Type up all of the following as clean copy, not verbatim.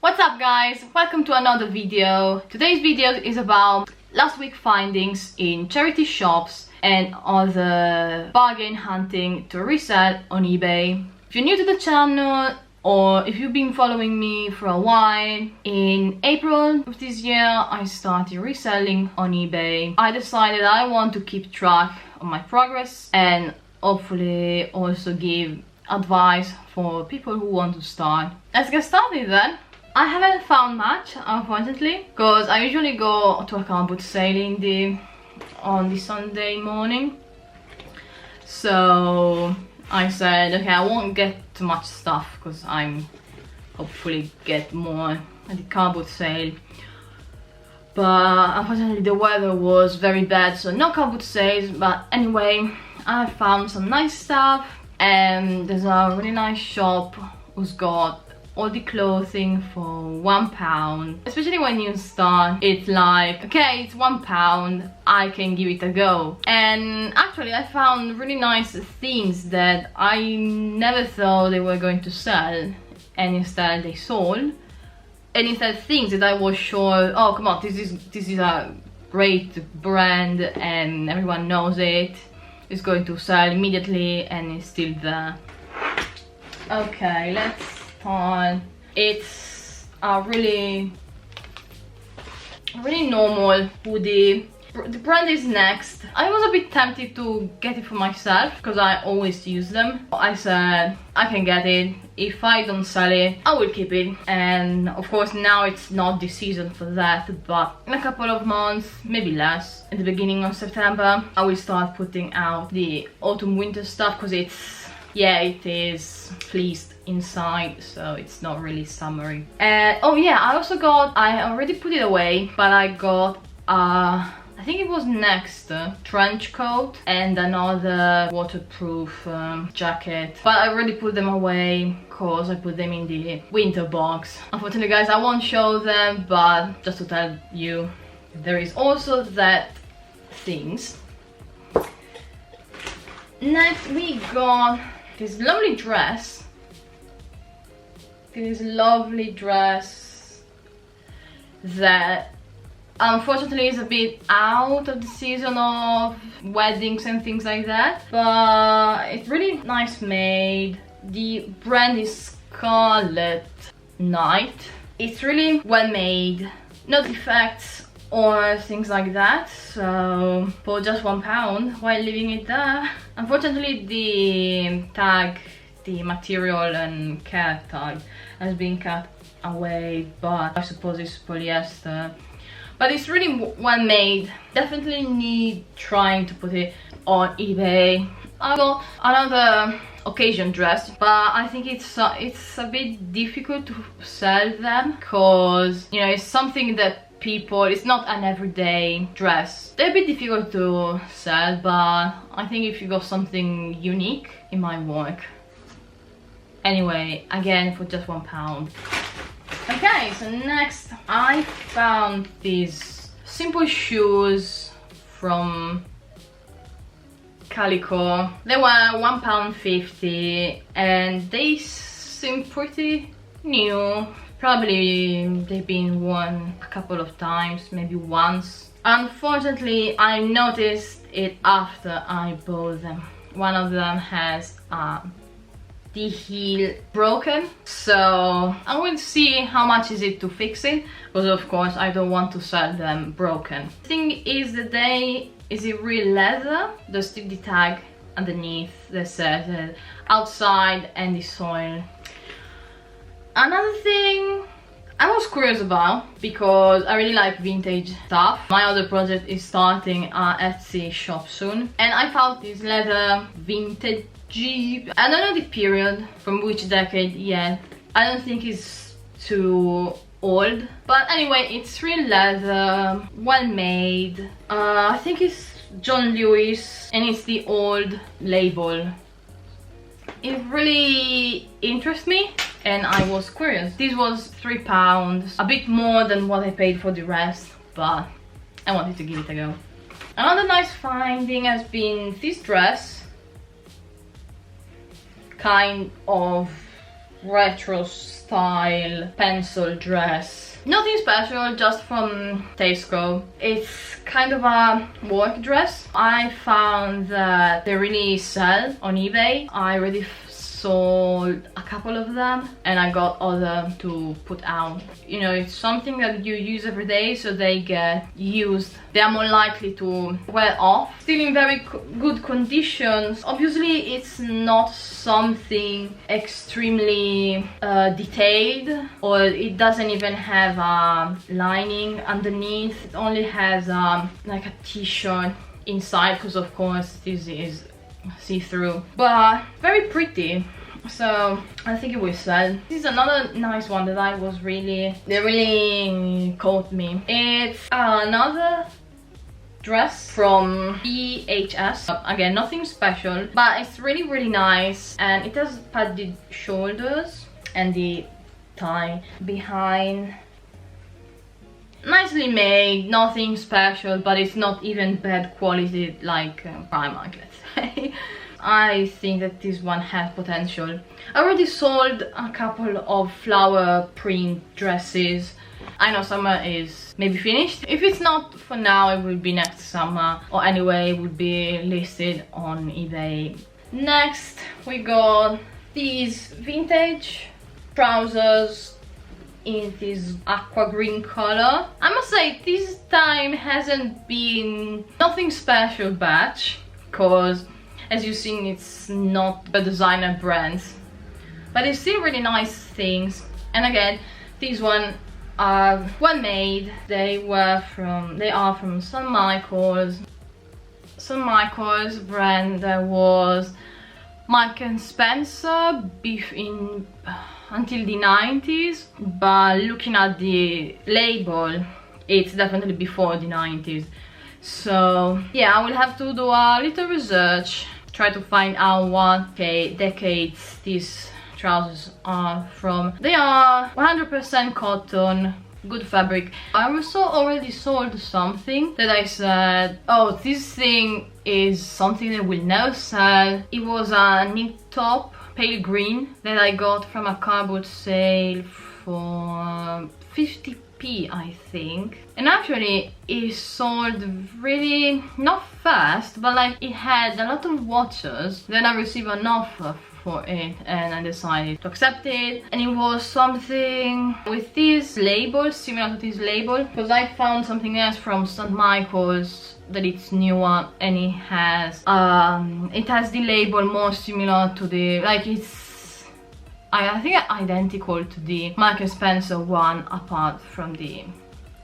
What's up guys, welcome to another video. Today's video is about last week findings in charity shops and other bargain hunting to resell on eBay. If you're new to the channel or if you've been following me for a while, in April of this year I started reselling on eBay. I decided I want to keep track of my progress and hopefully also give advice for people who want to start. Let's get started then. I haven't found much, unfortunately, because I usually go to a car boot sale on the Sunday morning. So I said, okay, I won't get too much stuff because I'm hopefully get more at the car boot sale. But unfortunately the weather was very bad, so no car boot sales. But anyway, I found some nice stuff, and there's a really nice shop who's got all the clothing for £1. Especially when you start, it's like, okay, it's £1, I can give it a go. And actually I found really nice things that I never thought they were going to sell, and instead they sold. And instead things that I was sure, oh come on, this is a great brand and everyone knows it, it's going to sell immediately, and it's still there. Okay, let's start. It's a really normal hoodie. The brand is Next. I was a bit tempted to get it for myself because I always use them. I said I can get it. If I don't sell it, I will keep it. And of course now it's not the season for that, but in a couple of months, maybe less, at the beginning of September, I will start putting out the autumn winter stuff, because it's, yeah, it is fleeced inside, so it's not really summery. And oh yeah, I already put it away, but I got I think it was Next trench coat and another waterproof jacket, but I already put them away because I put them in the winter box. Unfortunately guys, I won't show them, but just to tell you, there is also that things. Next we got this lovely dress. This lovely dress that unfortunately is a bit out of the season of weddings and things like that, but it's really nice made. The brand is Scarlet Night. It's really well made, no defects or things like that, so for just £1 while leaving it there. Unfortunately the tag, the material and care tag has been cut away, but I suppose it's polyester. But it's really well made. Definitely need trying to put it on eBay. I got another occasion dress, but I think it's a bit difficult to sell them, because you know it's something that people, it's not an everyday dress. They're a bit difficult to sell, but I think if you got something unique, it might work. Anyway, again for just £1. Okay, so next I found these simple shoes from Calico. They were £1.50 and they seem pretty new. Probably they've been worn a couple of times, maybe once. Unfortunately, I noticed it after I bought them. One of them has the heel broken, so I will see how much is it to fix it, because of course I don't want to sell them broken. The thing is that is it real leather? There's still the tag underneath that says outside and the soil. Another thing I was curious about, because I really like vintage stuff. My other project is starting an Etsy shop soon, and I found this leather vintage. I don't know the period, from which decade yet. I don't think it's too old, but anyway, it's real leather, well made. I think it's John Lewis and it's the old label. It really interests me and I was curious. This was £3, a bit more than what I paid for the rest, but I wanted to give it a go. Another nice finding has been this dress. Kind of retro style pencil dress. Nothing special, just from Tesco. It's kind of a work dress. I found that they really sell on eBay. I already sold a couple of them and I got other to put out. You know, it's something that you use every day, so they get used. They are more likely to wear off. Still in very good conditions. Obviously, it's not something extremely detailed, or it doesn't even have a lining underneath. It only has like a t-shirt inside, because of course this is see-through, but very pretty, so I think it will sell. This is another nice one that they really caught me. It's another dress from EHS. Again, nothing special, but it's really nice, and it has padded shoulders and the tie behind. Nicely made, nothing special, but it's not even bad quality like Primark, let's say. I think that this one has potential. I already sold a couple of flower print dresses. I know summer is maybe finished. If it's not for now, it will be next summer, or anyway, it will be listed on eBay. Next, we got these vintage trousers in this aqua green color. I must say, this time hasn't been nothing special batch, because as you've seen, it's not a designer brand, but it's still really nice things. And again, these one are well made. They are from St. Michael's. St. Michael's brand that was Mark and Spencer in until the 90s, but looking at the label, it's definitely before the 90s. So yeah, I will have to do a little research, try to find out what decades these trousers are from. They are 100% cotton, good fabric. I also already sold something that I said, oh, this thing is something that will never sell. It was a knit top, pale green, that I got from a cardboard sale for 50p, I think. And actually it sold really, not fast, but like it had a lot of watches. Then I received an offer for it and I decided to accept it, and it was something with this label, similar to this label, because I found something else from St. Michael's that it's newer, and it has the label more similar to the, like, it's I think identical to the Mark & Spencer one, apart from the,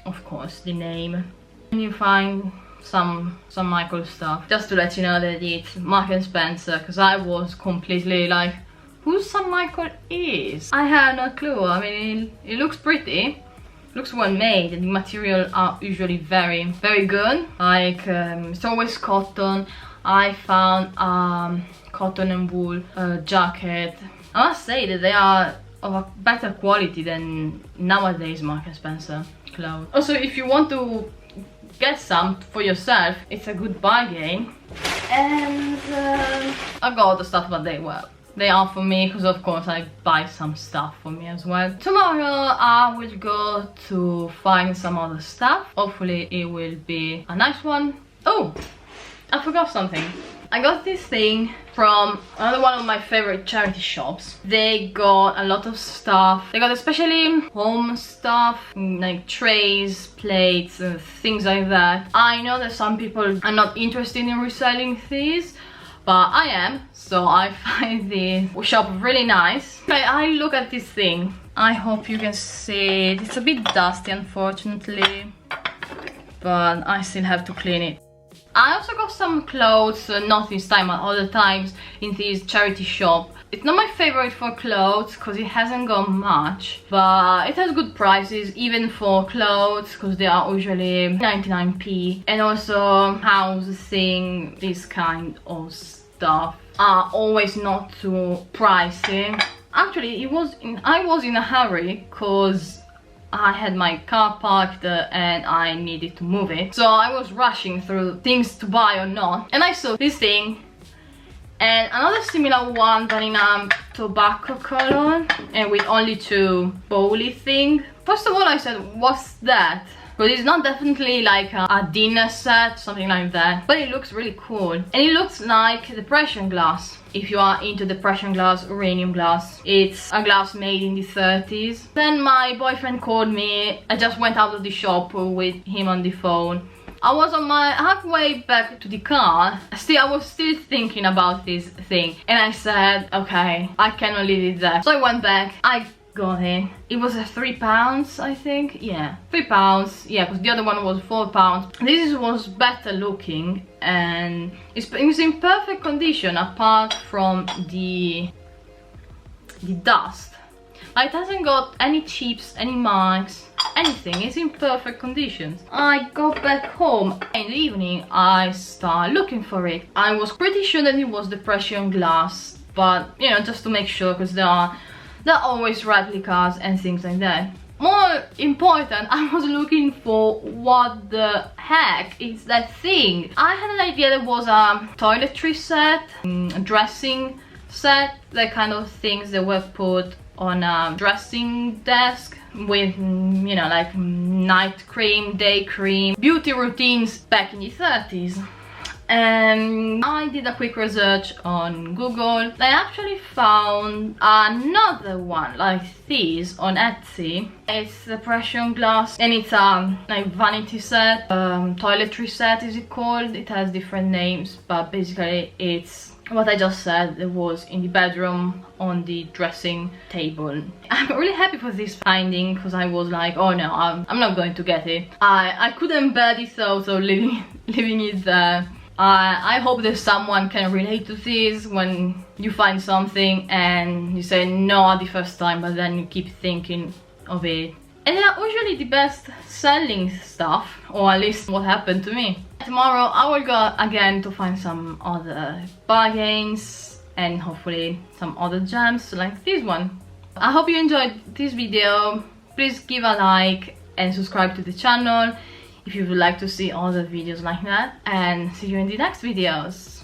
of course, the name. And you find some Michael stuff, just to let you know that it's Mark & Spencer, because I was completely like, who St. Michael is? I had no clue. I mean, it looks pretty, looks well made, and the material are usually very good. Like it's always cotton. I found cotton and wool jacket. I must say that they are of a better quality than nowadays Mark & Spencer clothes. Also, if you want to get some for yourself, it's a good bargain. And I got the stuff, but they are for me, because of course I buy some stuff for me as well. Tomorrow I will go to find some other stuff. Hopefully it will be a nice one. Oh, I forgot something. I got this thing from another one of my favorite charity shops. They got a lot of stuff. They got especially home stuff, like trays, plates, things like that. I know that some people are not interested in reselling these, but I am, so I find this shop really nice. Okay, I look at this thing. I hope you can see it. It's a bit dusty, unfortunately, but I still have to clean it. I also got some clothes, not this time, but other times in this charity shop. It's not my favorite for clothes because it hasn't got much, but it has good prices even for clothes, because they are usually 99p. And also housing, this kind of stuff are always not too pricey. Actually, I was in a hurry because I had my car parked and I needed to move it, so I was rushing through things to buy or not, and I saw this thing And another similar one, vanilla tobacco cologne, and with only 2 bowly thing. First of all, I said, what's that? Because it's not definitely like a dinner set, something like that, but it looks really cool. And it looks like depression glass. If you are into depression glass, uranium glass, it's a glass made in the 30s. Then my boyfriend called me. I just went out of the shop with him on the phone. I was on my halfway back to the car. I was still thinking about this thing, and I said, okay, I cannot leave it there. So I went back. I got it. It was £3, I think. Yeah, £3. Yeah, because the other one was £4. This was better looking, and it's in perfect condition apart from the dust. Like, it hasn't got any chips, any marks, anything. It's in perfect conditions. I got back home in the evening. I started looking for it. I was pretty sure that it was depression glass, but you know, just to make sure, because there are always replicas and things like that. More important, I was looking for what the heck is that thing. I had an idea there was a toiletry set, a dressing set, that kind of things that were put on a dressing desk with, you know, like night cream, day cream, beauty routines back in the 30s. And I did a quick research on Google. I actually found another one like this on Etsy. It's depression glass, and it's a like vanity set, toiletry set is it called. It has different names, but basically it's what I just said. It was in the bedroom on the dressing table. I'm really happy for this finding, because I was like, oh no, I'm not going to get it. I couldn't bear the thought of leaving it there. I hope that someone can relate to this, when you find something and you say no the first time, but then you keep thinking of it. And they are usually the best selling stuff, or at least what happened to me. Tomorrow I will go again to find some other bargains and hopefully some other gems like this one. I hope you enjoyed this video. Please give a like and subscribe to the channel if you would like to see other videos like that, and see you in the next videos.